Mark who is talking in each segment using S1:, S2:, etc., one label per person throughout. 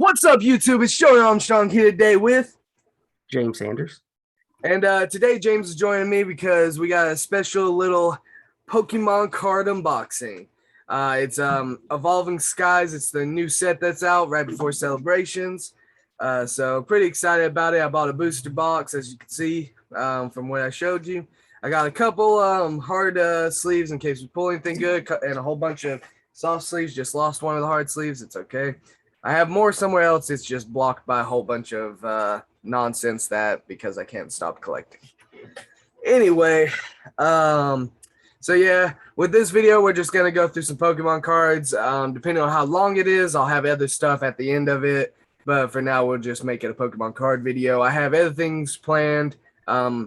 S1: What's up, YouTube? It's Joey Armstrong here today with,
S2: James Sanders.
S1: and today James is joining me because we got a special little Pokemon card unboxing. It's Evolving Skies. It's the new set that's out right before celebrations. So pretty excited about it. I bought a booster box, as you can see from what I showed you. I got a couple hard sleeves in case we pull anything good, and a whole bunch of soft sleeves. Just lost one of the hard sleeves. It's okay. I have more somewhere else. It's just blocked by a whole bunch of nonsense because I can't stop collecting. Anyway, so yeah, with this video, we're just gonna go through some Pokemon cards. Depending on how long it is, I'll have other stuff at the end of it. But for now, we'll just make it a Pokemon card video. I have other things planned. I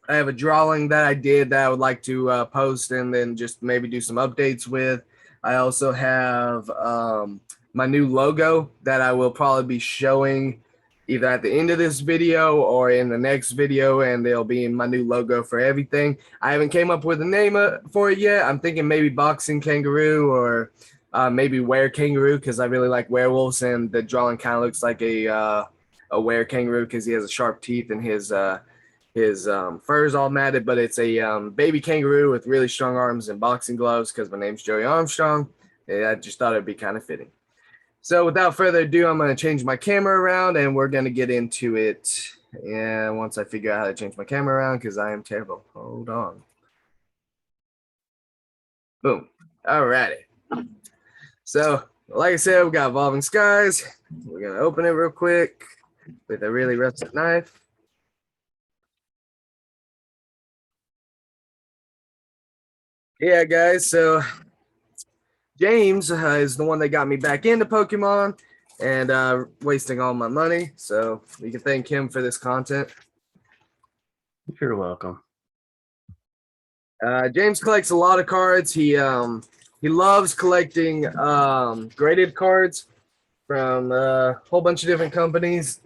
S1: have a drawing that I did that I would like to post and then just maybe do some updates with. I also have my new logo that I will probably be showing either at the end of this video or in the next video, and they'll be in my new logo for everything. I haven't came up with a name for it yet. I'm thinking maybe Boxing Kangaroo or maybe Were Kangaroo because I really like werewolves, and the drawing kind of looks like a were kangaroo because he has a sharp teeth and his fur is all matted, but it's a baby kangaroo with really strong arms and boxing gloves because my name's Joey Armstrong. And I just thought it'd be kind of fitting. So without further ado, I'm going to change my camera around and we're going to get into it. And once I figure out how to change my camera around, because I am terrible. Hold on. Boom. All righty. So, like I said, we got Evolving Skies. We're going to open it real quick with a really rusted knife. Yeah, guys, so James is the one that got me back into Pokemon and wasting all my money. So you can thank him for this content.
S2: You're welcome.
S1: James collects a lot of cards. He loves collecting graded cards from a whole bunch of different companies.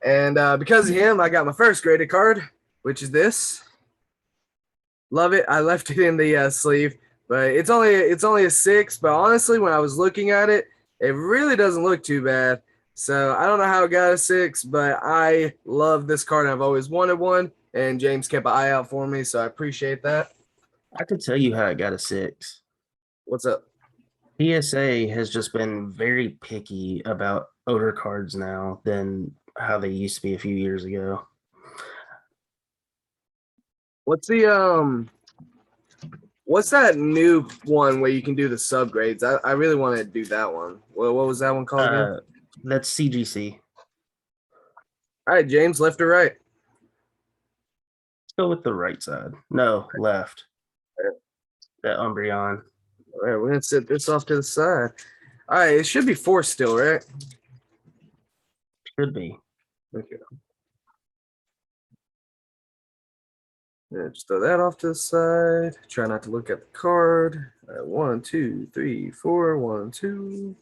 S1: And because of him, I got my first graded card, which is this. Love it. I left it in the sleeve. But it's only a 6. But honestly, when I was looking at it, it really doesn't look too bad. So I don't know how it got a 6, but I love this card. I've always wanted one, and James kept an eye out for me, so I appreciate that.
S2: I could tell you how it got a 6.
S1: What's up?
S2: PSA has just been very picky about odor cards now than how they used to be a few years ago.
S1: What's that new one where you can do the subgrades? I really want to do that one. What was that one called again?
S2: That's CGC.
S1: All right, James, left or right?
S2: Let's go with the right side. No, left. That Umbreon.
S1: All right, we're gonna set this off to the side. All right, it should be 4 still, right?
S2: Should be.
S1: Okay. Yeah, just throw that off to the side. Try not to look at the card. All right, 1, 2, 3, 4. 1, 2.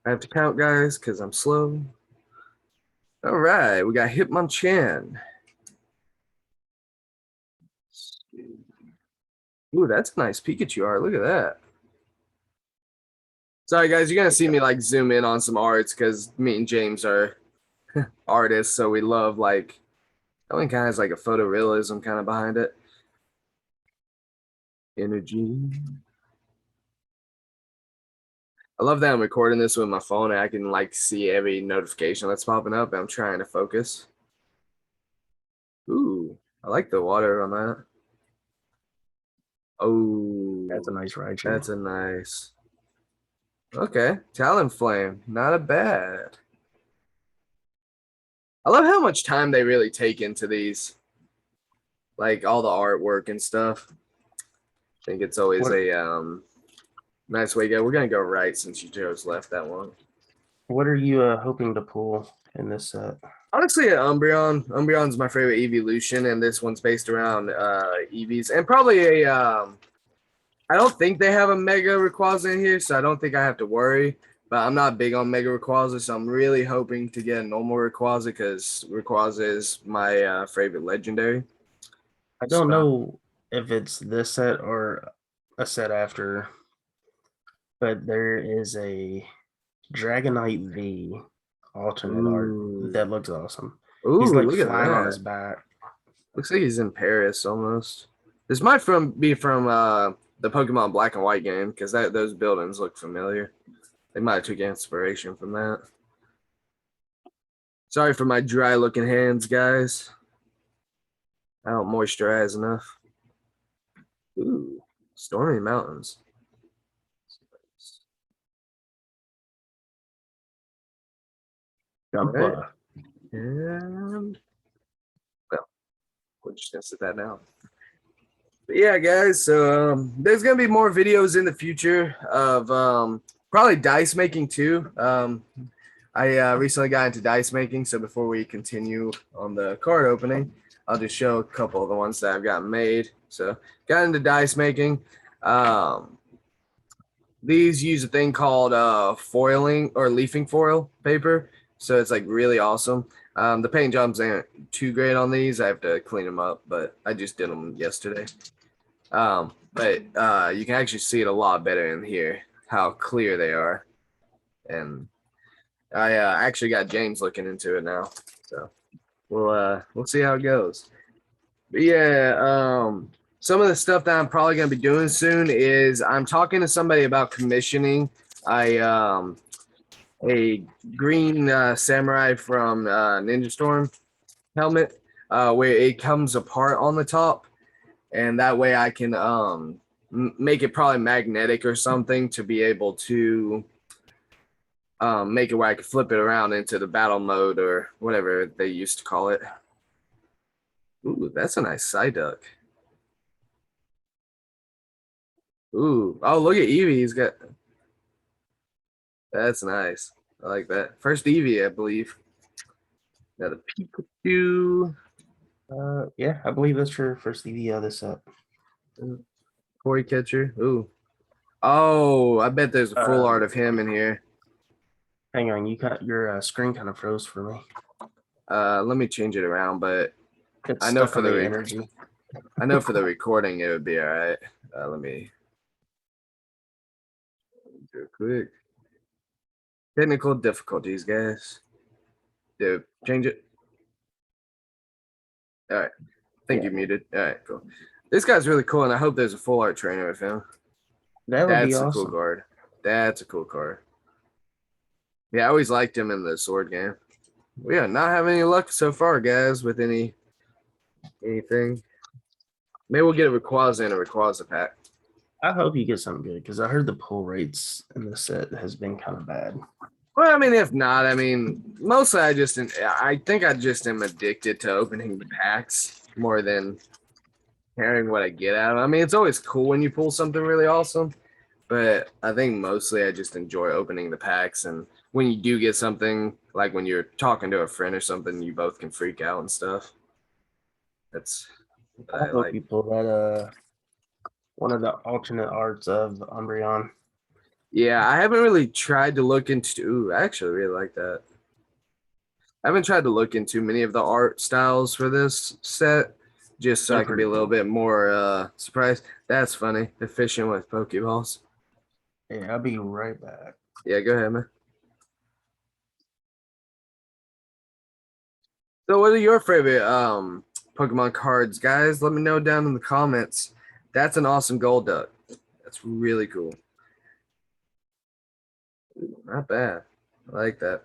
S1: I have to count, guys, because I'm slow. All right, we got Hitmonchan. Ooh, that's a nice Pikachu art. Look at that. Sorry, guys, you're going to see me, like, zoom in on some arts because me and James are artists, so we love, like, that one kind of has, like, a photorealism kind of behind it. Energy. I love that I'm recording this with my phone and I can, like, see every notification that's popping up. I'm trying to focus. Ooh, I like the water on that. Oh,
S2: That's a nice Raichu.
S1: That's a nice. Okay, Talonflame, not a bad. I love how much time they really take into these, like all the artwork and stuff. I think it's always a nice way to go. We're gonna go right since you chose left that one.
S2: What are you hoping to pull in this set?
S1: Honestly, Umbreon. Umbreon's my favorite evolution, and this one's based around Eevees, and probably a. I don't think they have a Mega Rayquaza in here, so I don't think I have to worry. But I'm not big on Mega Rayquaza, so I'm really hoping to get a normal Rayquaza because Rayquaza is my favorite legendary.
S2: I don't know if it's this set or a set after, but there is a Dragonite V alternate art
S1: Ooh.
S2: that looks awesome. He's
S1: Ooh,
S2: like
S1: look at
S2: flying on
S1: that.
S2: his back.
S1: Looks like he's in Paris almost. This might be from the Pokemon Black and White game because that those buildings look familiar. They might have took inspiration from that. Sorry for my dry looking hands, guys. I don't moisturize enough. Ooh, Stormy Mountains. All right.
S2: Jumpa.
S1: And well, we're just gonna sit that down. But yeah, guys. So there's gonna be more videos in the future of probably dice making too. I recently got into dice making, so before we continue on the card opening, I'll just show a couple of the ones that I've got made. So got into dice making. Um, these use a thing called foiling or leafing foil paper, so it's like really awesome. The paint jobs aren't too great on these. I have to clean them up, but I just did them yesterday. But you can actually see it a lot better in here, how clear they are. And I actually got James looking into it now, so we'll see how it goes. But yeah, some of the stuff that I'm probably gonna be doing soon is I'm talking to somebody about commissioning a green samurai from Ninja Storm helmet, where it comes apart on the top, and that way I can make it probably magnetic or something to be able to make it where I can flip it around into the battle mode or whatever they used to call it. Ooh, that's a nice side duck. Ooh, oh, look at Eevee. He's got, that's nice. I like that. First Eevee, I believe. Got a Pikachu.
S2: Yeah, I believe that's your first EV of this set.
S1: Koi catcher. Ooh. Oh, I bet there's a full art of him in here.
S2: Hang on, you got your screen kind of froze for me.
S1: Let me change it around, but
S2: It's
S1: I know
S2: stuck
S1: for
S2: on
S1: the
S2: the energy.
S1: I know for the recording it would be all right. Let me do it quick. Technical difficulties, guys. Dude, change it. All right. I think you muted. All right, cool. This guy's really cool, and I hope there's a full art trainer with him.
S2: That would be
S1: That's a cool
S2: awesome.
S1: card. That's a cool card. Yeah, I always liked him in the sword game. We are not having any luck so far, guys, with anything. Maybe we'll get a Rayquaza and a Rayquaza pack.
S2: I hope you get something good because I heard the pull rates in the set has been kind of bad.
S1: Well, I mean, if not, I mean, mostly I think I just am addicted to opening the packs more than caring what I get out of it. I mean, it's always cool when you pull something really awesome, but I think mostly I just enjoy opening the packs. And when you do get something, like when you're talking to a friend or something, you both can freak out and stuff. That's what
S2: I
S1: I
S2: hope
S1: like.
S2: you pull that one of the alternate arts of Umbreon.
S1: Yeah, I haven't really tried to look into. Ooh, I actually really like that. I haven't tried to look into many of the art styles for this set, just so
S2: They're
S1: I can be
S2: pretty
S1: a little
S2: cool.
S1: bit more surprised. That's funny. Efficient with Pokeballs.
S2: Yeah, I'll be right back.
S1: Yeah, go ahead, man. So, what are your favorite Pokemon cards, guys? Let me know down in the comments. That's an awesome gold duck. That's really cool. Not bad. I like that.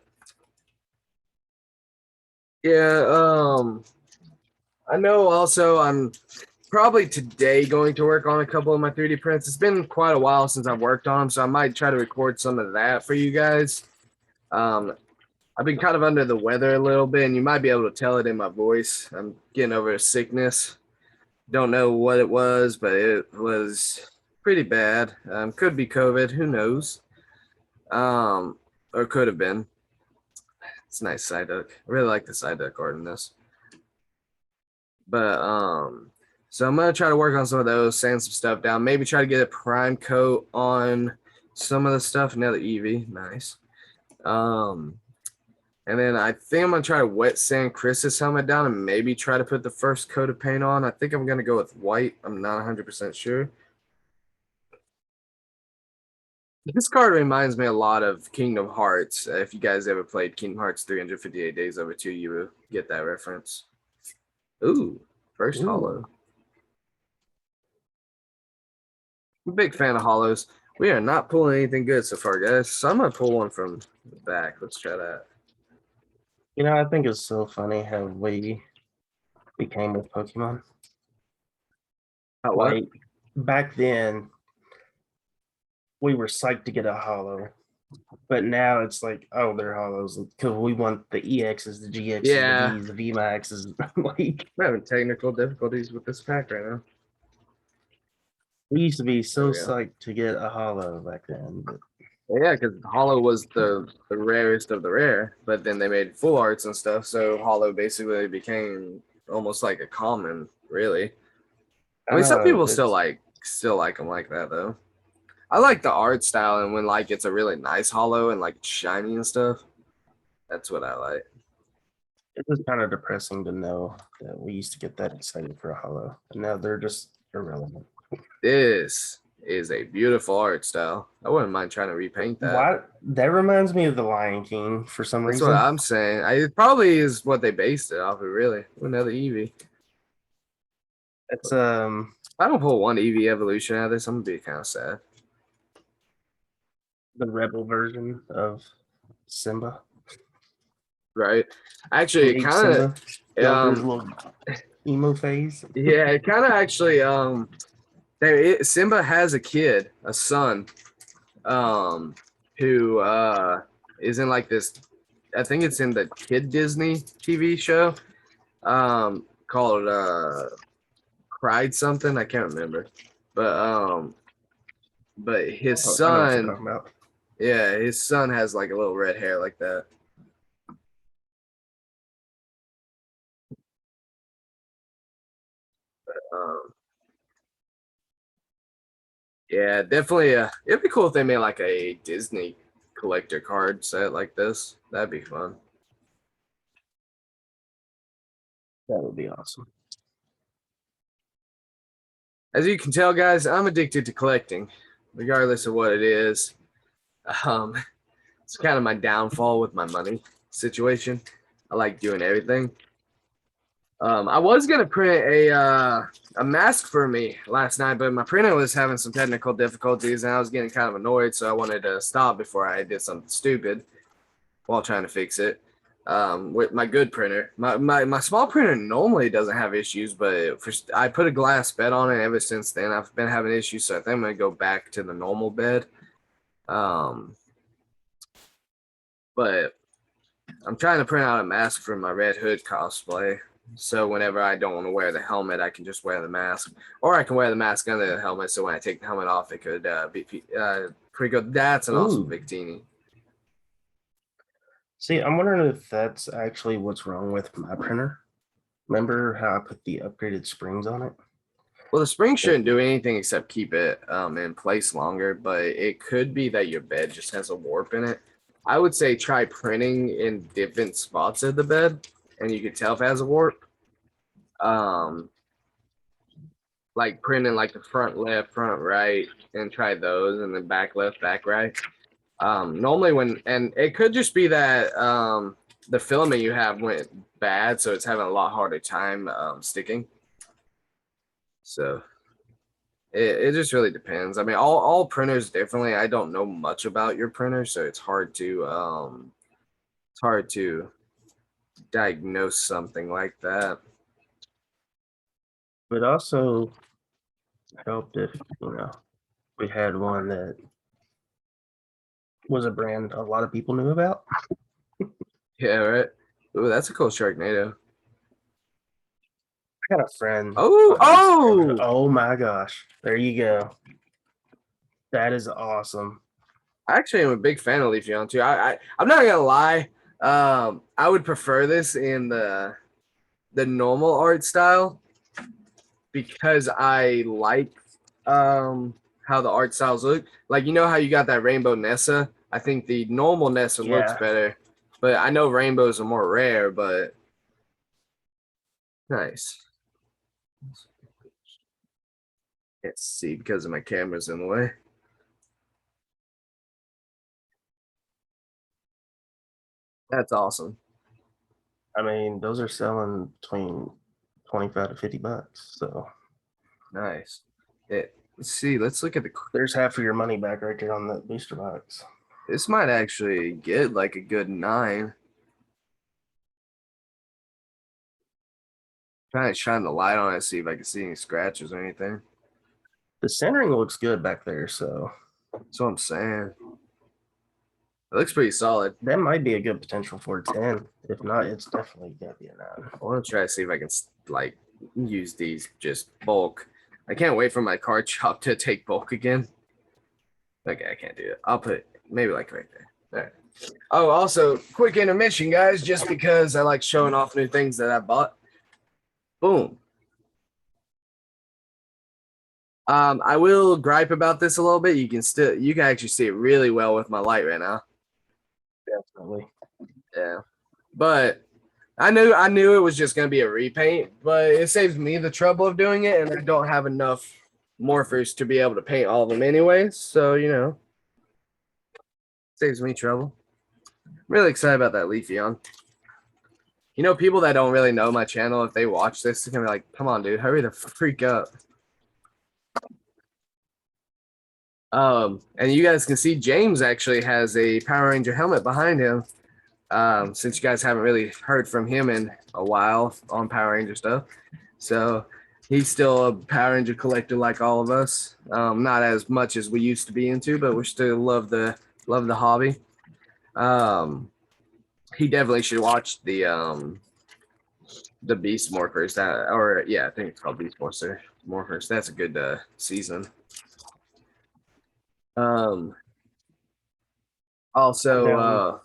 S1: Yeah, I know also I'm probably today going to work on a couple of my 3D prints. It's been quite a while since I've worked on them, so I might try to record some of that for you guys. Um, I've been kind of under the weather a little bit, and you might be able to tell it in my voice. I'm getting over a sickness. Don't know what it was, but it was pretty bad. Could be COVID, who knows? Um, or could have been. It's a nice side duck. I really like the side duck art in this. But so I'm gonna try to work on some of those, sand some stuff down, maybe try to get a prime coat on some of the stuff. Another Eevee, nice. Um, and then I think I'm gonna try to wet sand Chris's helmet down and maybe try to put the first coat of paint on. I think I'm gonna go with white. I'm not 100% sure. This card reminds me a lot of Kingdom Hearts. If you guys ever played Kingdom Hearts 358 Days Over 2, you will get that reference. Ooh, first
S2: Ooh.
S1: hollow. I'm a big fan of hollows. We are not pulling anything good so far, guys. So I'm gonna pull one from the back. Let's try that.
S2: You know, I think it's so funny how we became with Pokemon.
S1: Oh, what?
S2: Like back then, we were psyched to get a hollow, but now it's like, oh, they're hollows because we want the EXs, the GXs, the
S1: Yeah,
S2: Vs, the VMAXs. Like
S1: I'm having technical difficulties with this pack right now.
S2: we used to be
S1: There
S2: so
S1: we go.
S2: psyched to get a hollow back then. But
S1: Yeah, because hollow was the rarest of the rare, but then they made full arts and stuff, so hollow basically became almost like a common, really. I
S2: I
S1: mean, some
S2: know
S1: people
S2: it's
S1: still like them like that though. I like the art style, and when like it's a really nice hollow and like shiny and stuff, that's what I like.
S2: it's just kind of depressing to know that we used to get that excited for a hollow, and now they're just irrelevant.
S1: This is a beautiful art style. I wouldn't mind trying to repaint that.
S2: Why that reminds me of the Lion King for some
S1: That's what
S2: reason.
S1: I'm saying. It probably is what they based it off of, really. Another Eevee.
S2: It's
S1: If I don't pull one Eevee evolution out of this, I'm gonna be kind of sad.
S2: the rebel version of Simba.
S1: Right? Actually, it
S2: Teenage
S1: kind
S2: Simba
S1: of
S2: going through his little emo phase.
S1: yeah, it kind of actually Simba has a kid, a son, um who is in like this, I think it's in the Kid Disney TV show called Cried something, I can't remember. But his
S2: Oh, I know what you're
S1: son,
S2: talking about.
S1: yeah, his son has like a little red hair like that. Um yeah, definitely it'd be cool if they made like a Disney collector card set like this. That'd be fun.
S2: That would be awesome.
S1: As you can tell, guys, I'm addicted to collecting, regardless of what it is. Um, it's kind of my downfall with my money situation. I like doing everything. I was gonna print a mask for me last night, but my printer was having some technical difficulties, and I was getting kind of annoyed, so I wanted to stop before I did something stupid while trying to fix it. With my good printer, my small printer normally doesn't have issues, but I put a glass bed on it. Ever since then, I've been having issues, so I think I'm gonna go back to the normal bed. Um, but I'm trying to print out a mask for my Red Hood cosplay. So whenever I don't want to wear the helmet, I can just wear the mask, or I can wear the mask under the helmet. So when I take the helmet off, it could be pretty good. That's an awesome
S2: Ooh.
S1: Victini.
S2: See, I'm wondering if that's actually what's wrong with my printer. Remember how I put the upgraded springs on it?
S1: Well, the spring
S2: It-
S1: shouldn't do anything except keep it in place longer, but it could be that your bed just has a warp in it. I would say try printing in different spots of the bed, and you could tell if it has a warp. Um, like printing like the front left, front right, and try those, and then back left, back right. Normally and it could just be that the filament you have went bad, so it's having a lot harder time sticking. So it just really depends. I mean, all printers differently. I don't know much about your printer, so it's hard to diagnose something like that.
S2: But also helped if, we had one that was a brand a lot of people knew about.
S1: Yeah, right. Ooh, that's a cool Sharknado.
S2: I got a friend
S1: Oh,
S2: on Instagram.
S1: oh!
S2: Oh my gosh. There you go. That is awesome.
S1: I actually am a big fan of Leaf Young too. I'm not gonna lie. I would prefer this in the normal art style because I like how the art styles look. Like you know how you got that rainbow Nessa? I think the normal Nessa looks
S2: Yeah.
S1: better. But I know rainbows are more rare, but nice. Can't see because of my camera's in the way. That's awesome.
S2: I mean, those are selling between 25 to $50. So
S1: Nice. Let's see. Let's look at
S2: there's half of your money back right there on that booster box.
S1: this might actually get like a good 9. Trying to shine the light on it, see if I can see any scratches or anything.
S2: The centering looks good back there, so
S1: That's what I'm saying. It looks pretty solid.
S2: that might be a good potential for a 10. If not, it's definitely got to be a 9.
S1: I want to try to see if I can like use these just bulk. I can't wait for my card shop to take bulk again. Okay, I can't do it. I'll put maybe like right there. All right. Oh, also, quick intermission, guys, just because I like showing off new things that I bought. Boom. I will gripe about this a little bit. You can actually see it really well with my light right now.
S2: Definitely.
S1: Yeah. But I knew it was just gonna be a repaint, but it saves me the trouble of doing it, and I don't have enough morphers to be able to paint all of them anyways. So, saves me trouble. I'm really excited about that Leafeon. People that don't really know my channel, if they watch this, they're gonna be like, come on, dude, hurry the freak up. And you guys can see James actually has a Power Ranger helmet behind him. Since you guys haven't really heard from him in a while on Power Ranger stuff. So he's still a Power Ranger collector like all of us. Not as much as we used to be into, but we still love the hobby. He definitely should watch the Beast Morphers. I think it's called Beast Morphers. That's a good season. Also,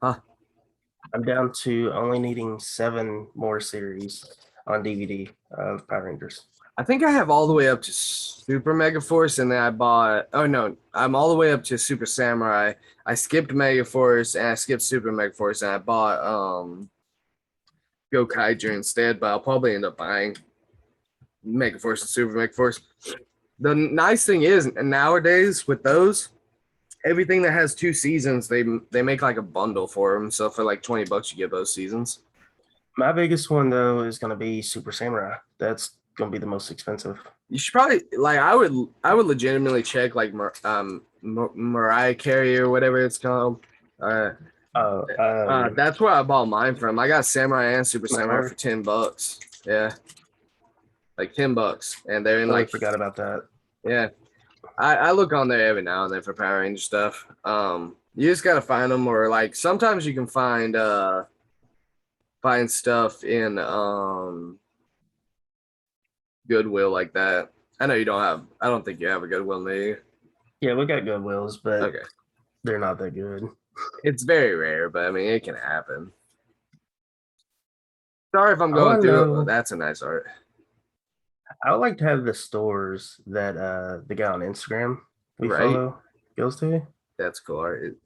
S2: I'm down to only needing 7 more series on DVD of Power Rangers.
S1: I think I have all the way up to Super Mega Force, and then I bought. Oh no, I'm all the way up to Super Samurai. I skipped Mega Force and I skipped Super Mega Force, and I bought Go Kaiju instead. But I'll probably end up buying Mega Force and Super Mega Force. The nice thing is nowadays with those, everything that has 2 seasons, they make like a bundle for them. So for like $20, you get both seasons.
S2: My biggest one though is going to be Super Samurai. That's going to be the most expensive.
S1: You should probably I would legitimately check like Mariah Carey or whatever it's called. That's where I bought mine from. I got Samurai and Super Samurai for $10. Yeah, like $10, and they're in
S2: I forgot about that.
S1: Yeah, I look on there every now and then for Power Ranger stuff. You just gotta find them, or like sometimes you can find stuff in Goodwill like that. I know you don't have. I don't think you have a Goodwill near you.
S2: Yeah, we got Goodwills, but
S1: okay,
S2: they're not that good.
S1: It's very rare, but I mean it can happen. Sorry if I'm going through it. That's a nice art.
S2: I would like to have the stores that the guy on Instagram we follow goes to.
S1: That's cool art.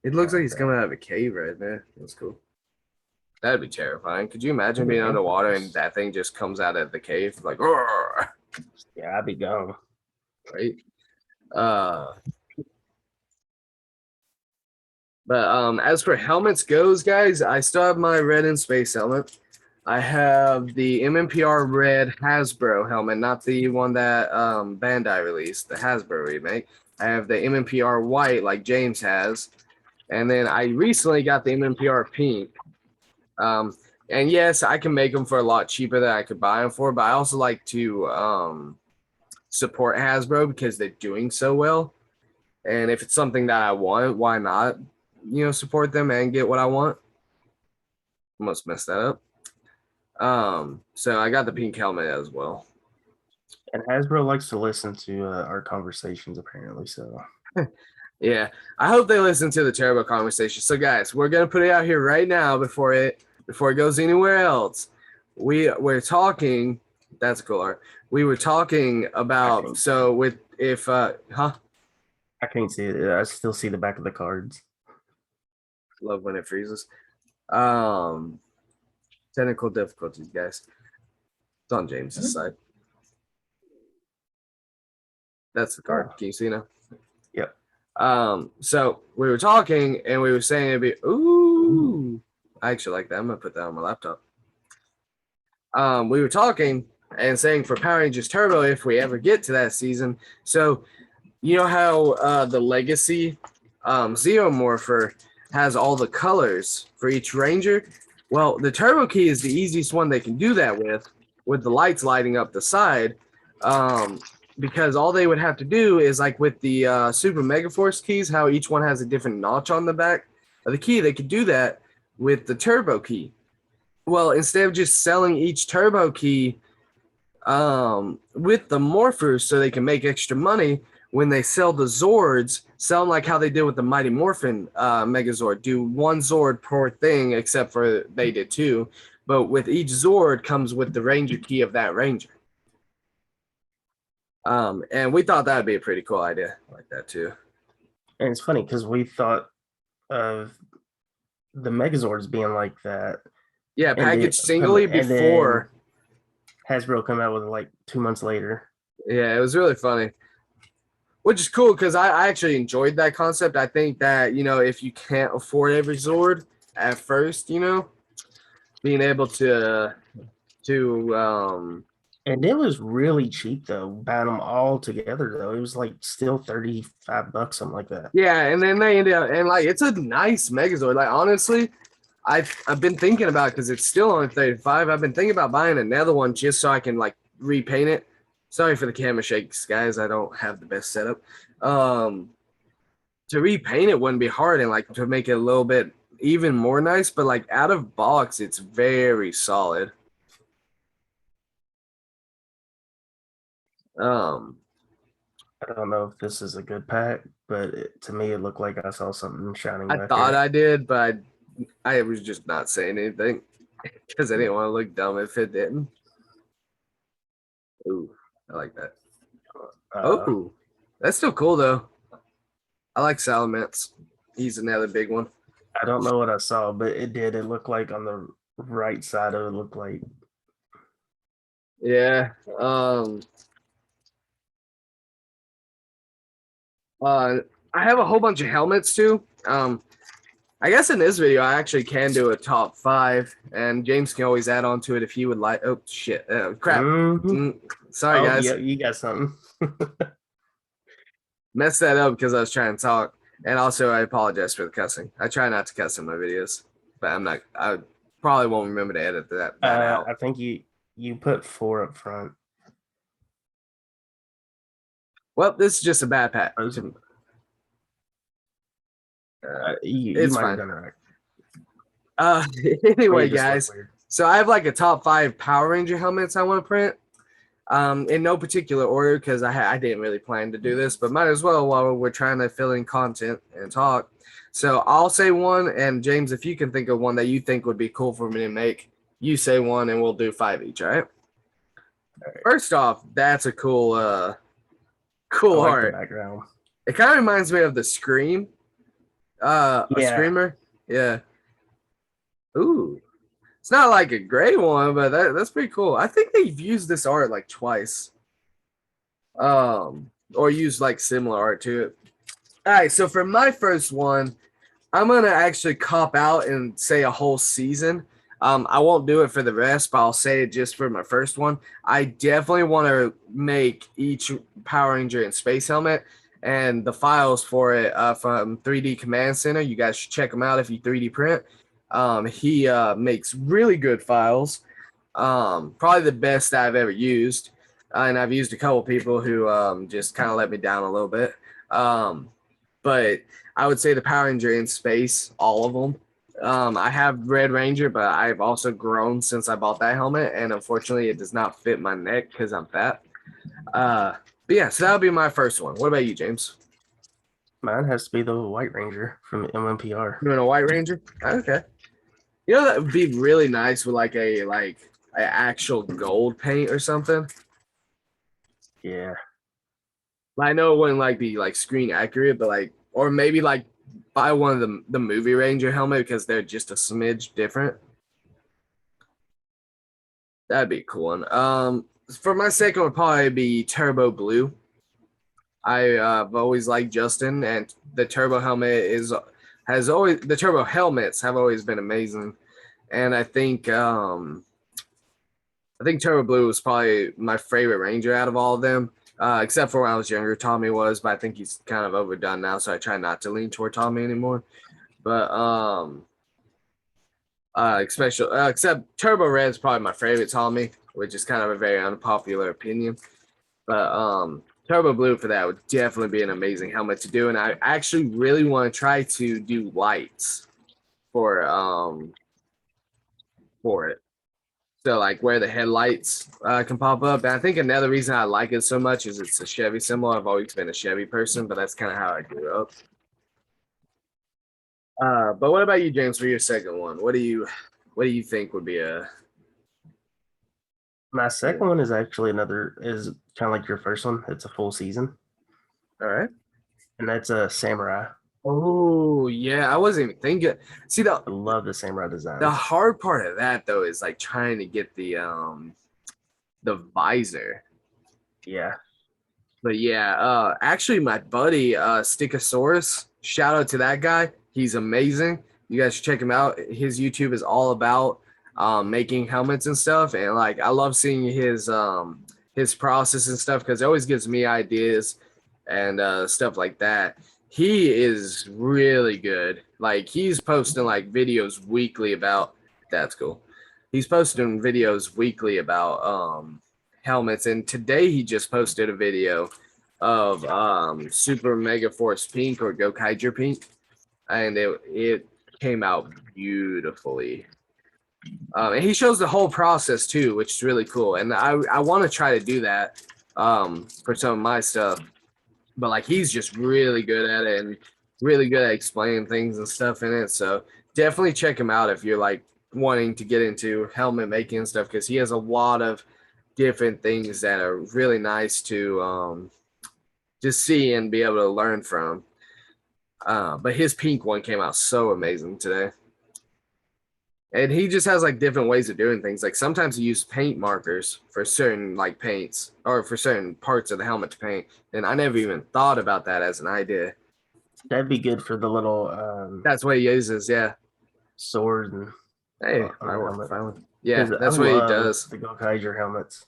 S1: It looks like he's coming out of a cave right there. That's cool. That'd be terrifying. Could you imagine being underwater and that thing just comes out of the cave like, roar?
S2: Yeah, I'd be gone.
S1: Right. But as for helmets goes, guys, I still have my red and space helmet. I have the MMPR red Hasbro helmet, not the one that Bandai released, the Hasbro remake. I have the MMPR white like James has. And then I recently got the MMPR pink. And yes, I can make them for a lot cheaper than I could buy them for, but I also like to support Hasbro because they're doing so well. And if it's something that I want, why not, support them and get what I want? Almost messed that up. So I got the pink helmet as well.
S2: And Hasbro likes to listen to our conversations, apparently. So
S1: yeah, I hope they listen to the Turbo conversation. So guys, we're gonna put it out here right now before it goes anywhere else. We're talking. That's cool art. We were talking about
S2: I can't see it. I still see the back of the cards.
S1: Love when it freezes. Technical difficulties, guys. It's on James's side. That's the card. Can you see now?
S2: Yep.
S1: So we were talking and we were saying it'd be Ooh. I actually like that. I'm gonna put that on my laptop. We were talking and saying for Power Rangers Turbo if we ever get to that season. So you know how the Legacy Xenomorpher has all the colors for each Ranger? Well, the Turbo Key is the easiest one they can do that with the lights lighting up the side. Because all they would have to do is like with the Super Mega Force keys, how each one has a different notch on the back of the key, they could do that with the Turbo Key. Well, instead of just selling each Turbo Key with the morphers so they can make extra money, when they sell the Zords, sell them like how they did with the Mighty Morphin Megazord. Do one Zord per thing, except for they did two. But with each Zord comes with the Ranger key of that Ranger. And we thought that would be a pretty cool idea. I like that too.
S2: And it's funny because we thought of the Megazords being like that.
S1: Yeah, packaged singly before
S2: Hasbro come out with it like 2 months later.
S1: Yeah, it was really funny. Which is cool because I actually enjoyed that concept. I think that, if you can't afford every Zord at first, being able to
S2: and it was really cheap though, buying them all together though. It was like still $35, something like that.
S1: Yeah, and then they ended up, and like it's a nice Megazord. Like honestly, I've been thinking about, because it's still on 35. I've been thinking about buying another one just so I can like repaint it. Sorry for the camera shakes, guys. I don't have the best setup. To repaint it wouldn't be hard, and like to make it a little bit even more nice, but like out of box, it's very solid.
S2: I don't know if this is a good pack, but to me, it looked like I saw something shining.
S1: I thought I did, but I was just not saying anything because I didn't want to look dumb if it didn't. Ooh, I like that. Oh, that's still cool though. I like Salamence. He's another big one.
S2: I don't know what I saw, but it did. It looked like on the right side of it looked like.
S1: Yeah. I have a whole bunch of helmets too. I guess in this video I actually can do a top 5, and James can always add on to it if he would like. Oh shit! Crap. Sorry, guys.
S2: Yeah, you got something.
S1: Messed that up because I was trying to talk, and also I apologize for the cussing. I try not to cuss in my videos, but I'm not. I probably won't remember to edit that out.
S2: I think you put 4 up front.
S1: Well, this is just a bad pack.
S2: You might have done it
S1: right. Anyway, guys, so I have like a top 5 Power Ranger helmets I want to print. In no particular order because I didn't really plan to do this, but might as well while we're trying to fill in content and talk. So I'll say one, and James, if you can think of one that you think would be cool for me to make, you say one, and we'll do 5 each. All right. First off, that's a cool art.
S2: Background.
S1: It kind of reminds me of the Scream. A Screamer. Yeah. Ooh. It's not like a great one, but that's pretty cool. I think they've used this art like twice. Or used like similar art to it. All right, so for my first one, I'm gonna actually cop out and say a whole season. I won't do it for the rest, but I'll say it just for my first one. I definitely want to make each Power Ranger and Space Helmet, and the files for it from 3D Command Center. You guys should check them out if you 3D print. He makes really good files. Probably the best I've ever used. And I've used a couple people who just kind of let me down a little bit. But I would say the Power Ranger in Space, all of them. I have Red Ranger, but I've also grown since I bought that helmet. And unfortunately, it does not fit my neck because I'm fat. But yeah, so that would be my first one. What about you, James?
S2: Mine has to be the White Ranger from MMPR.
S1: You want a White Ranger? Okay. You know, that would be really nice with like a actual gold paint or something.
S2: Yeah.
S1: I know it wouldn't like be like screen accurate, but like, or maybe like buy one of the movie Ranger helmet because they're just a smidge different. That'd be a cool one. For my second would probably be Turbo Blue. I've always liked Justin, and the Turbo helmet has always the turbo helmets have always been amazing, and I think Turbo Blue was probably my favorite Ranger out of all of them, except for when I was younger. Tommy was, but I think he's kind of overdone now, so I try not to lean toward Tommy anymore. But except Turbo Red is probably my favorite Tommy, which is kind of a very unpopular opinion. But Turbo Blue for that would definitely be an amazing helmet to do, and I actually really want to try to do lights for it. So like where the headlights can pop up. And I think another reason I like it so much is it's a Chevy symbol. I've always been a Chevy person, but that's kind of how I grew up. But what about you, James, for your second one? What do you think would be a
S2: My second one is actually is kind of like your first one. It's a full season,
S1: all right?
S2: and that's a samurai.
S1: Oh yeah, I wasn't even thinking. See
S2: I love the samurai design.
S1: the hard part of that though is like trying to get the visor.
S2: Yeah.
S1: But yeah, actually my buddy Stickasaurus, shout out to that guy. He's amazing. You guys should check him out. His YouTube is all about making helmets and stuff. And like I love seeing his process and stuff because it always gives me ideas and stuff like that. He is really good. Like he's posting like videos weekly about that's cool. He's posting videos weekly about helmets, and today he just posted a video of Super Mega Force Pink or Gokaiger Pink, and it came out beautifully. And he shows the whole process too, which is really cool. And I want to try to do that for some of my stuff, but like he's just really good at it and really good at explaining things and stuff in it. So definitely check him out if you're like wanting to get into helmet making and stuff because he has a lot of different things that are really nice to just see and be able to learn from. But his pink one came out so amazing today. And he just has like different ways of doing things. Like sometimes he uses paint markers for certain like paints or for certain parts of the helmet to paint. And I never even thought about that as an idea.
S2: That'd be good for the little
S1: That's what he uses, yeah.
S2: sword and
S1: Hey,
S2: on the helmet.
S1: finally. Yeah,
S2: 'Cause
S1: that's
S2: I
S1: what he
S2: love
S1: does.
S2: the Gokaiger helmets.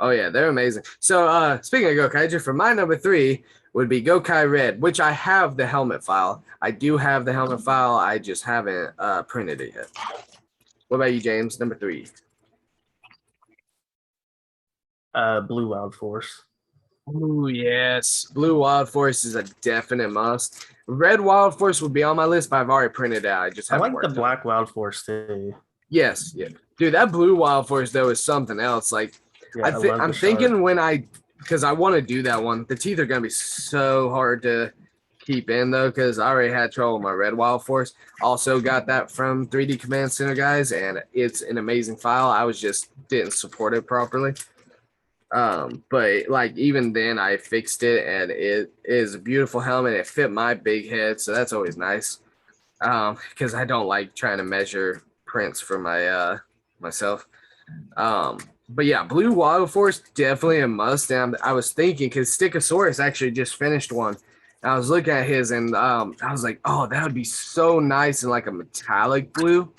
S1: Oh yeah, they're amazing. So speaking of Gokaiger, for my number 3 would be Gokai Red, which I have the helmet file. I do have the helmet file. I just haven't printed it yet. What about you, James? Number 3.
S2: Blue Wild Force.
S1: Oh yes, Blue Wild Force is a definite must. Red Wild Force would be on my list, but I've already printed it out. I just
S2: I
S1: haven't
S2: like the
S1: worked
S2: Black Wild Force too.
S1: Yes, yeah, dude, that Blue Wild Force though is something else. Like,
S2: Yeah, I love
S1: I'm
S2: the
S1: thinking
S2: shark.
S1: because I want to do that one. The teeth are gonna be so hard to keep in though, because I already had trouble with my Red Wild Force. Also got that from 3D Command Center guys, and it's an amazing file. I was just didn't support it properly. But like even then I fixed it and it is a beautiful helmet. It fit my big head, so that's always nice. Because I don't like trying to measure prints for my myself. But yeah, Blue Wild Force definitely a must. And I was thinking because Stickasaurus actually just finished one. I was looking at his and I was like, oh, that would be so nice in like a metallic blue.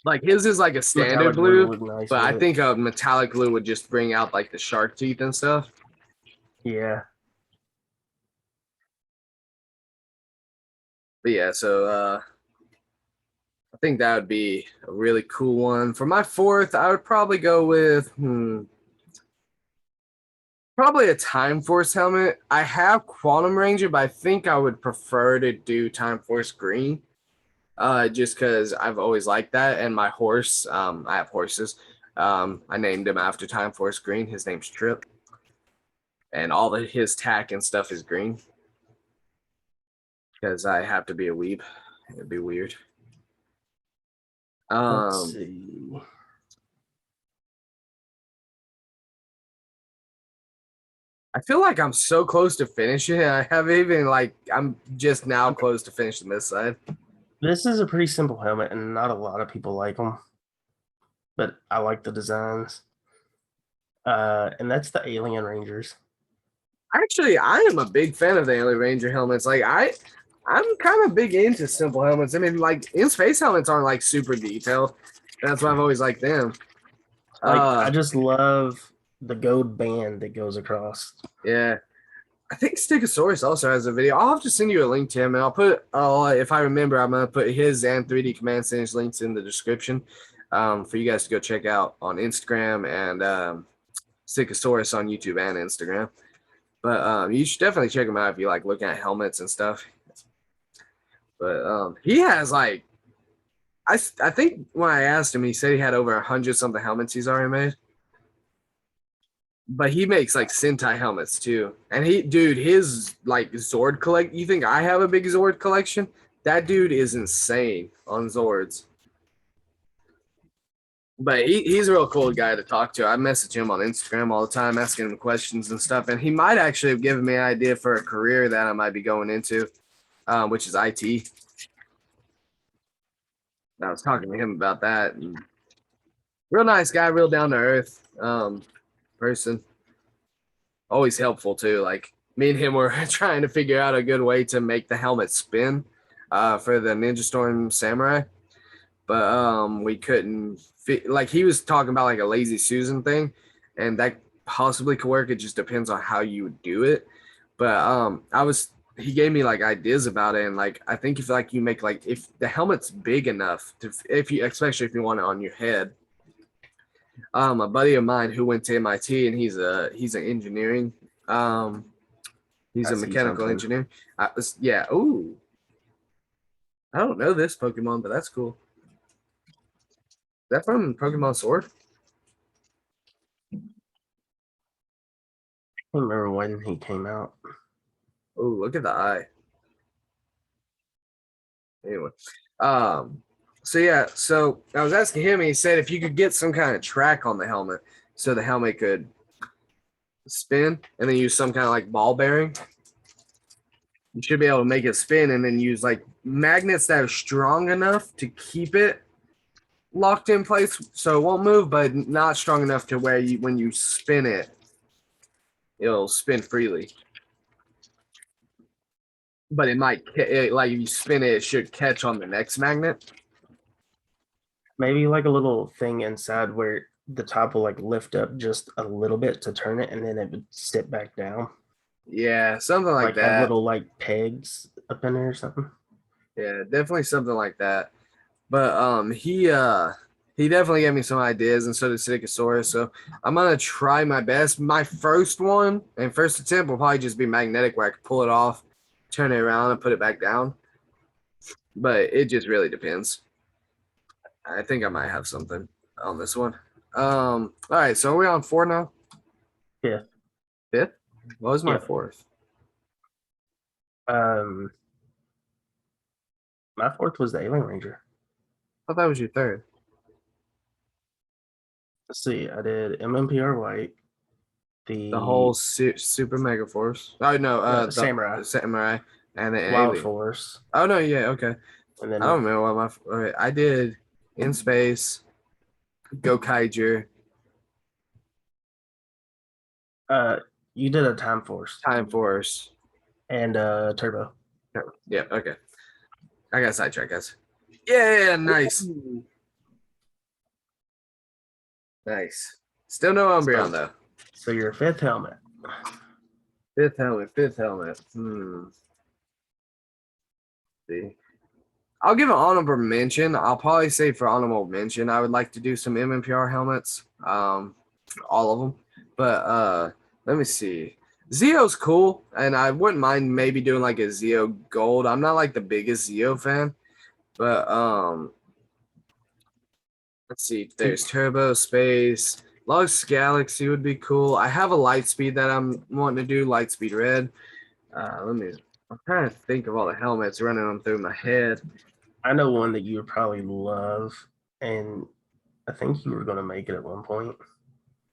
S1: Like his is like a standard
S2: Metallic blue
S1: blue,
S2: would look nice
S1: but I
S2: with it.
S1: think a metallic blue would just bring out like the shark teeth and stuff.
S2: Yeah.
S1: But yeah, so I think that would be a really cool one. For my 4th, I would probably go with probably a Time Force helmet. I have Quantum Ranger, but I think I would prefer to do Time Force Green. Just because I've always liked that. And my horse, I have horses. I named him after Time Force Green. His name's Trip. And all his tack and stuff is green. Because I have to be a weeb. It'd be weird.
S2: Let's see.
S1: I feel like I'm so close to finishing it. I haven't even I'm just now close to finishing this side.
S2: This is a pretty simple helmet, and not a lot of people like them, but I like the designs. And that's the Alien Rangers.
S1: Actually, I am a big fan of the Alien Ranger helmets. Like I'm kind of big into simple helmets. I mean, like in space helmets aren't like super detailed. That's why I've always liked them.
S2: Like I
S1: Uh,
S2: just love the gold band that goes across.
S1: yeah. I think Stickasaurus also has a video. I'll have to send you a link to him, and if I remember, I'm gonna put his and 3D Command Center's links in the description, for you guys to go check out on Instagram and Stickasaurus on YouTube and Instagram. But you should definitely check him out if you like looking at helmets and stuff. But he has like I think when I asked him, he said he had over 100 something helmets he's already made. But he makes like Sentai helmets too. And his like Zord collect. You think I have a big Zord collection? That dude is insane on Zords. But he's a real cool guy to talk to. I message him on Instagram all the time, asking him questions and stuff. And he might actually have given me an idea for a career that I might be going into, which is IT. I was talking to him about that. And real nice guy, real down to earth person. Always helpful too. Like me and him were trying to figure out a good way to make the helmet spin for the Ninja Storm Samurai, but we couldn't like he was talking about like a lazy Susan thing, and that possibly could work. It just depends on how you would do it. But he gave me like ideas about it, and like I think if like you make like if the helmet's big enough to if you especially if you want it on your head. A buddy of mine who went to MIT and he's an engineering he's
S2: I
S1: a
S2: see
S1: mechanical
S2: something.
S1: engineer. Yeah. Ooh, I don't know this Pokemon, but that's cool. Is that from Pokemon Sword?
S2: I don't remember when he came out.
S1: Oh, look at the eye. Anyway, um, so yeah, so I was asking him, and he said if you could get some kind of track on the helmet, so the helmet could spin, and then use some kind of like ball bearing, you should be able to make it spin, and then use like magnets that are strong enough to keep it locked in place so it won't move, but not strong enough to where you when you spin it, it'll spin freely. But it might like if you spin it, it should catch on the next magnet.
S2: Maybe like a little thing inside where the top will like lift up just a little bit to turn it, and then it would sit back down.
S1: Yeah, something like
S2: Like have
S1: that.
S2: little like pegs up in there or something.
S1: Yeah, definitely something like that. But he definitely gave me some ideas, and so did Stickasaurus. So I'm gonna try my best. My first one and first attempt will probably just be magnetic, where I can pull it off, turn it around, and put it back down. But it just really depends. I think I might have something on this one. All right, so are we on four now?
S2: Yeah.
S1: Fifth? What was my
S2: Yeah.
S1: fourth?
S2: Um, my fourth was the Alien Ranger.
S1: I thought that was your third.
S2: Let's see. I did MMPR White,
S1: The whole
S2: the
S1: super mega force. Oh no,
S2: Samurai,
S1: the samurai and the
S2: Wild
S1: alien.
S2: Force,
S1: Oh no, yeah, okay.
S2: and
S1: I
S2: then
S1: don't remember what my. Okay, I did in space, Go Kaiger,
S2: uh, you did a Time Force
S1: Time Force.
S2: and Turbo.
S1: Yeah, okay. I got sidetracked, guys. Yeah, nice,
S2: Ooh.
S1: nice. Still no Umbreon
S2: So,
S1: though.
S2: so your fifth helmet.
S1: Fifth helmet, fifth helmet. See. I'll give an honorable mention. I'll probably say for honorable mention, I would like to do some MMPR helmets. All of them. But let me see. Zio's cool, and I wouldn't mind maybe doing like a Zio Gold. I'm not like the biggest Zio fan, but let's see. There's Turbo Space. Lux Galaxy would be cool. I have a Lightspeed that I'm wanting to do, Lightspeed Red. Let me. I'm trying to think of all the helmets running them through my head.
S2: I know one that you would probably love, and I think you were going to make it at one point.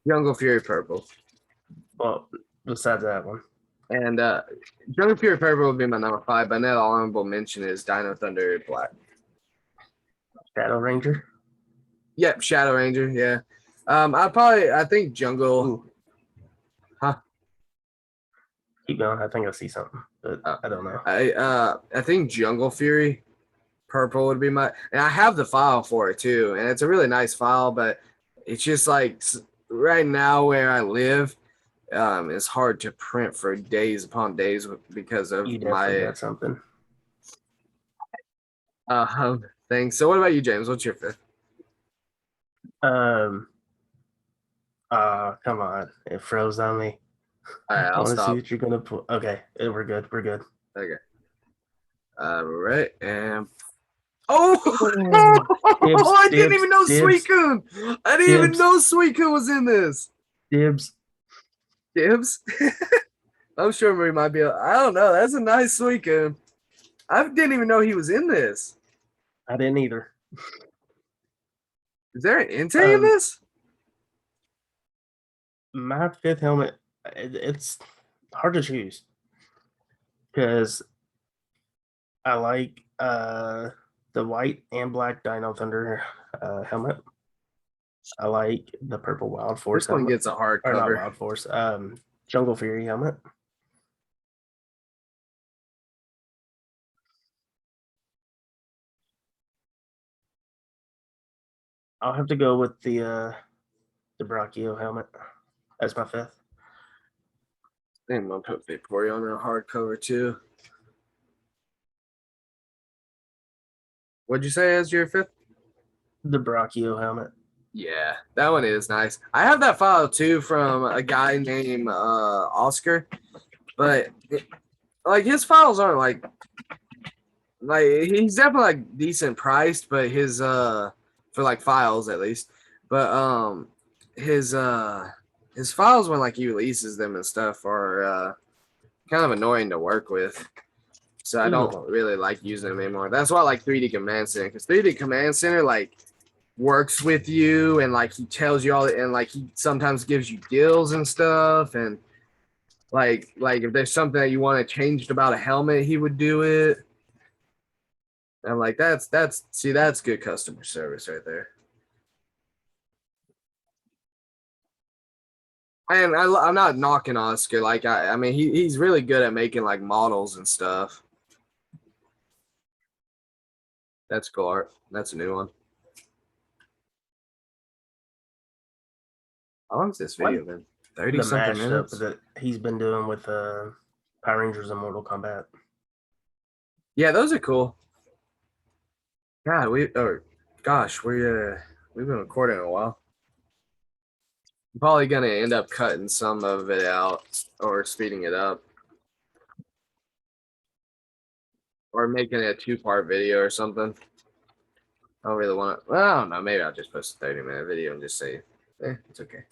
S1: Jungle Fury Purple.
S2: Well, besides that one.
S1: And Jungle Fury Purple would be my number 5, but another honorable mention is Dino Thunder Black.
S2: Shadow Ranger.
S1: Yep, Shadow Ranger, yeah. I think Jungle.
S2: Ooh.
S1: Huh?
S2: Keep going. I think I see something, but
S1: Uh,
S2: I don't know.
S1: I think Jungle Fury purple would be my, and I have the file for it too, and it's a really nice file, but it's just like right now where I live, it's hard to print for days upon days because
S2: You
S1: of
S2: definitely
S1: my
S2: got something.
S1: thing. So what about you, James? What's your fifth?
S2: Um. Come on. It froze on me.
S1: All right,
S2: I
S1: I'll
S2: want to see
S1: stop.
S2: what you're gonna put. Okay, we're good. We're good.
S1: Okay. Right, and oh,
S2: Oh, dibs,
S1: I didn't
S2: dibs,
S1: even know
S2: dibs,
S1: Suicune. I didn't even
S2: dibs,
S1: know Suicune was in this.
S2: dibs.
S1: Gibbs. I'm sure we might be. I don't know. That's a nice Suicune. I didn't even know he was in this.
S2: I didn't either.
S1: Is there an Entei in
S2: Um,
S1: this?
S2: my fifth helmet. It's hard to choose because I like the white and black Dino Thunder helmet. I like the purple Wild Force
S1: This one
S2: helmet,
S1: gets a
S2: or not
S1: hardcover.
S2: Wild Force. Jungle Fury helmet. I'll have to go with the Brachio helmet as my fifth.
S1: I think I'm gonna put Vaporeon in a hardcover too. What'd you say as your fifth?
S2: The Brachio helmet.
S1: Yeah, that one is nice. I have that file too from a guy named Oscar, but like his files aren't like he's definitely like decent priced, but his for like files at least. But his his files when like he releases them and stuff are kind of annoying to work with. So I
S2: Ooh,
S1: don't really like using them anymore. That's why I like 3D Command Center, because 3D Command Center like works with you and like he tells you all, and like he sometimes gives you deals and stuff, and like if there's something that you want to change about a helmet, he would do it. I'm like, that's see, that's good customer service right there. And I'm not knocking Oscar. Like I mean, he's really good at making like models and stuff. That's cool art. That's a new one. How long is this
S2: like
S1: video been? 30
S2: the
S1: something
S2: mashup
S1: minutes.
S2: that he's been doing with Power Rangers and Mortal Kombat.
S1: Yeah, those are cool. God, gosh, we've been recording a while. I'm probably gonna end up cutting some of it out or speeding it up or making it a 2-part video or something. I don't really want to. Well, I don't know. Maybe I'll just post a 30-minute video and just say, it's okay.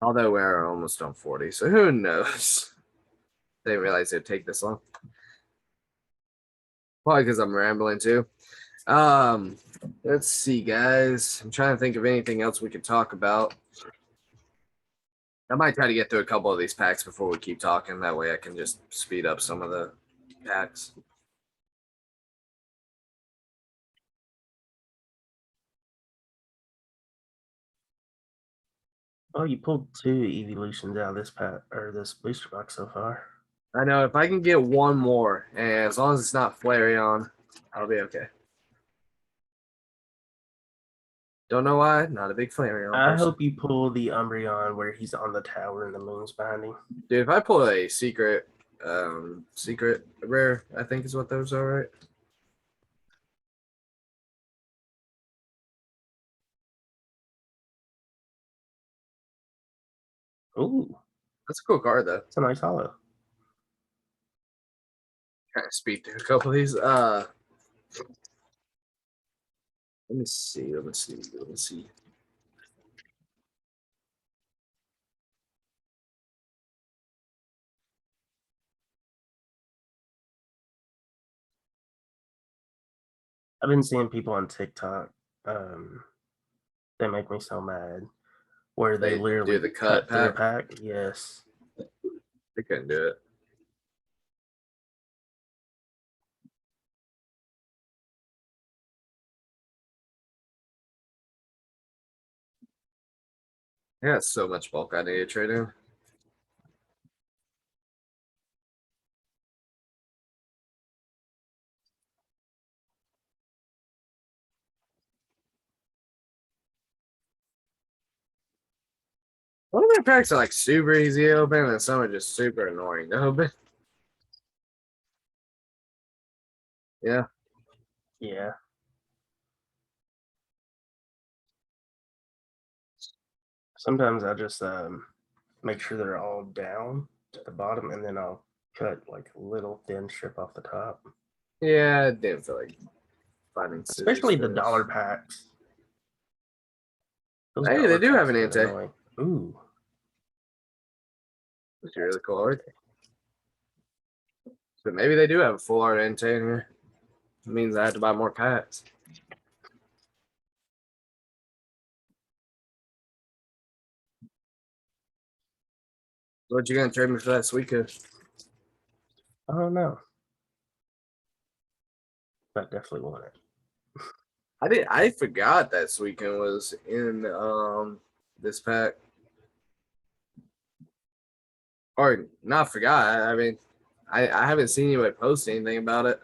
S1: Although we're almost on 40, so who knows? Didn't realize it'd take this long. Probably because I'm rambling too. Um, let's see, guys. I'm trying to think of anything else we could talk about. I might try to get through a couple of these packs before we keep talking. That way I can just speed up some of the packs.
S2: Oh, you pulled two evolutions out of this pack or this booster box so far.
S1: I know if I can get one more, and as long as it's not Flareon, I'll be okay. Don't know why. Not a big Flareon
S2: I
S1: person.
S2: hope you pull the Umbreon where he's on the tower and the moon's behind him.
S1: Dude, if I pull a secret rare, I think is what those are, right?
S2: Ooh,
S1: That's a cool card though.
S2: it's a nice hollow.
S1: Kind of speed through a couple of these. Let me see. Let me see. Let me see.
S2: I've been seeing people on TikTok. Um, they make me so mad. Where they
S1: They do
S2: literally
S1: the cut
S2: cut through a
S1: pack.
S2: pack. Yes.
S1: They couldn't do it. Yeah, so much bulk I need to trade in. One of my packs are like super easy to open, and some are just super annoying to open. Yeah.
S2: Yeah. Sometimes I just make sure they're all down to the bottom, and then I'll cut like a little thin strip off the top.
S1: Yeah, I didn't feel like finding scissors
S2: Especially
S1: for
S2: the
S1: this.
S2: dollar packs. Those
S1: Hey, they
S2: dollar
S1: do have
S2: packs
S1: an
S2: get
S1: ante.
S2: annoying. Ooh,
S1: That's a really cool art. So maybe they do have a full art ante in here. It means I have to buy more packs. What you gonna trade me for that Suika?
S2: I don't know. I definitely want it.
S1: I forgot that Suika was in this pack. Or not forgot. I mean, I haven't seen anybody post anything about it.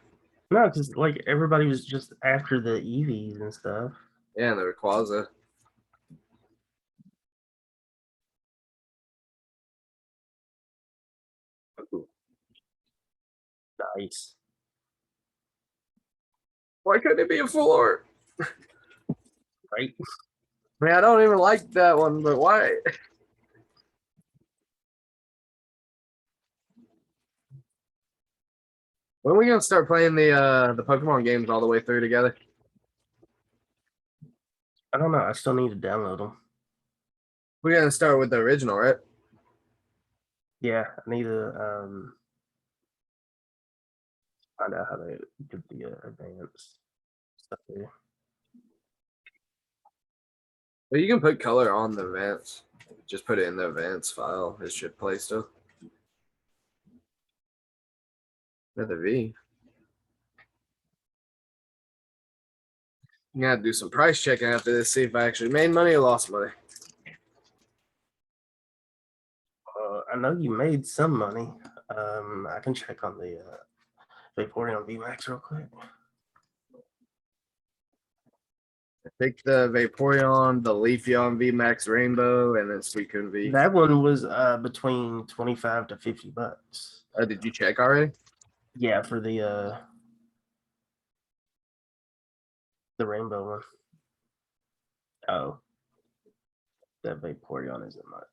S2: No, because like everybody was just after the EVs and stuff.
S1: Yeah, and the Rayquaza.
S2: Nice.
S1: Why couldn't it be a full art?
S2: Right?
S1: I mean, I don't even like that one, but why? When are we gonna start playing the Pokemon games all the way through together?
S2: I don't know. I still need to download them.
S1: We're gonna start with the original, right?
S2: Yeah, I need to find out how to get the advanced stuff there.
S1: But you can put color on the events. Just put it in the events file. It should play still. Another V. You gotta do some price checking after this, see if I actually made money or lost money.
S2: I know you made some money. I can check on the Vaporeon VMAX real quick.
S1: Pick the Vaporeon, the Leafeon VMAX Rainbow, and then Suicune V.
S2: That one was between 25 to 50 bucks.
S1: Did you check already?
S2: Yeah, for the rainbow one. Oh, that Vaporeon isn't much.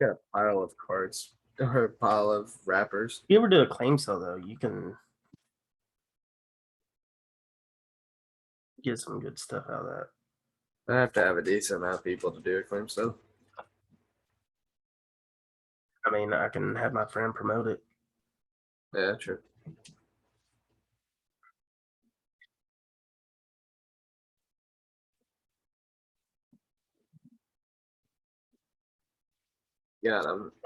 S1: Got a pile of cards or a pile of wrappers.
S2: If you ever do a claim sale though, you can get some good stuff out of that.
S1: I have to have a decent amount of people to do a claim so.
S2: I mean, I can have my friend promote it.
S1: Yeah, true. Yeah,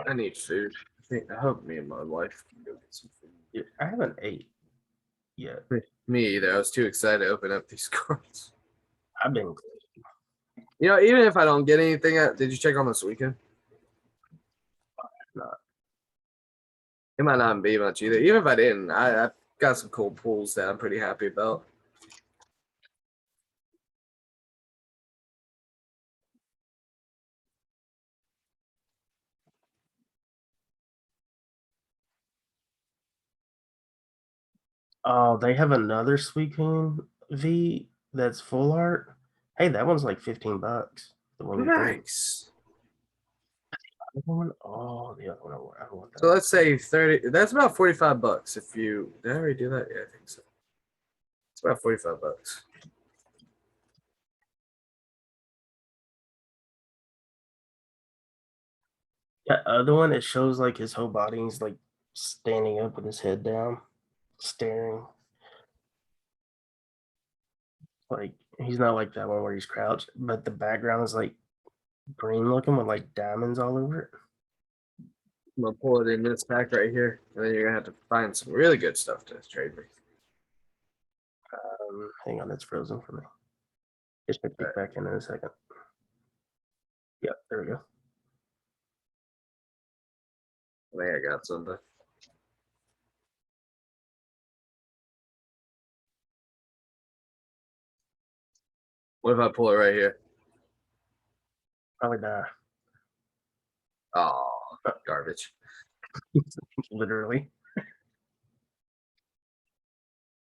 S1: I need food. I hope me and my wife can go get some food.
S2: I haven't ate yet.
S1: Me either. I was too excited to open up these cards.
S2: I've been
S1: You know, even if I don't get anything, did you check on this weekend?
S2: not.
S1: It might not be much either. Even if I didn't, I've got some cool pulls that I'm pretty happy about.
S2: Oh, they have another Suicune V that's full art. Hey, that one's like 15 bucks. The one you think.
S1: Nice.
S2: The other one? Oh, the other one. I want that
S1: So
S2: one.
S1: let's say 30. That's about 45 bucks. If you did I already do that? Yeah, I think so. It's about 45 bucks.
S2: That other one, it shows like his whole body. He's like standing up with his head down, staring. Like he's not like that one where he's crouched, but the background is like green looking with like diamonds all over it.
S1: I'm gonna pull it in this pack right here, and then you're gonna have to find some really good stuff to trade me.
S2: Hang on, it's frozen for me. It should kick back in a second. Yep, there we go.
S1: I think I got something. What if I pull it right here?
S2: Probably die.
S1: Oh, garbage.
S2: Literally.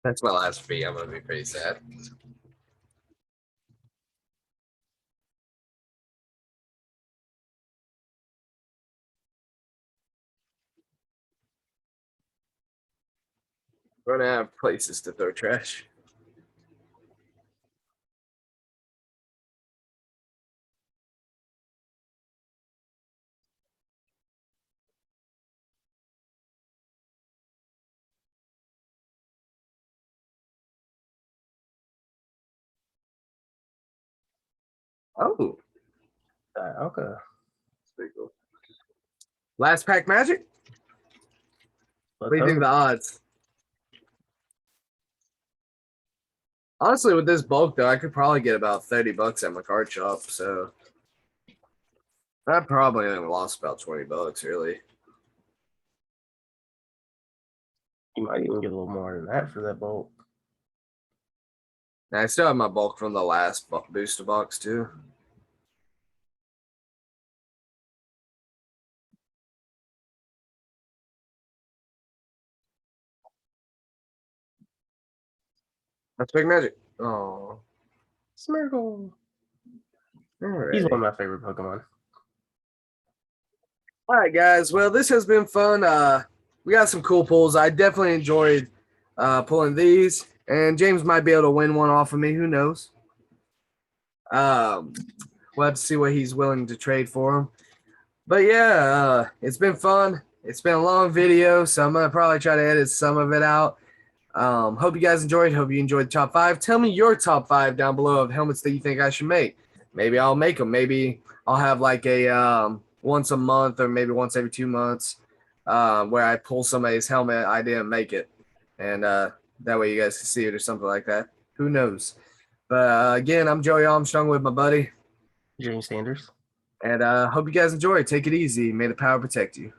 S1: That's my last fee. I'm gonna be pretty sad. We're gonna have places to throw trash. Oh,
S2: Okay.
S1: that's pretty cool. Last pack magic? What do you think of the odds? Honestly, with this bulk though, I could probably get about $30 at my card shop. So I probably only lost about $20, really.
S2: You might even get a little more than that for that bulk.
S1: And I still have my bulk from the last booster box too. That's big magic. Oh,
S2: Smirgle.
S1: all
S2: He's
S1: right.
S2: one of my favorite Pokemon.
S1: All right, guys. Well, this has been fun. We got some cool pulls. I definitely enjoyed pulling these, and James might be able to win one off of me. Who knows? We'll have to see what he's willing to trade for him. But yeah, it's been fun. It's been a long video, so I'm gonna probably try to edit some of it out. Hope you guys enjoyed. Hope you enjoyed the top 5. Tell me your top 5 down below of helmets that you think I should make. Maybe I'll make them. Maybe I'll have like a once a month or maybe once every 2 months where I pull somebody's helmet I didn't make it, and that way you guys can see it or something like that. Who knows? But again, I'm Joey Armstrong with my buddy,
S2: James Sanders.
S1: and hope you guys enjoy. Take it easy. May the power protect you.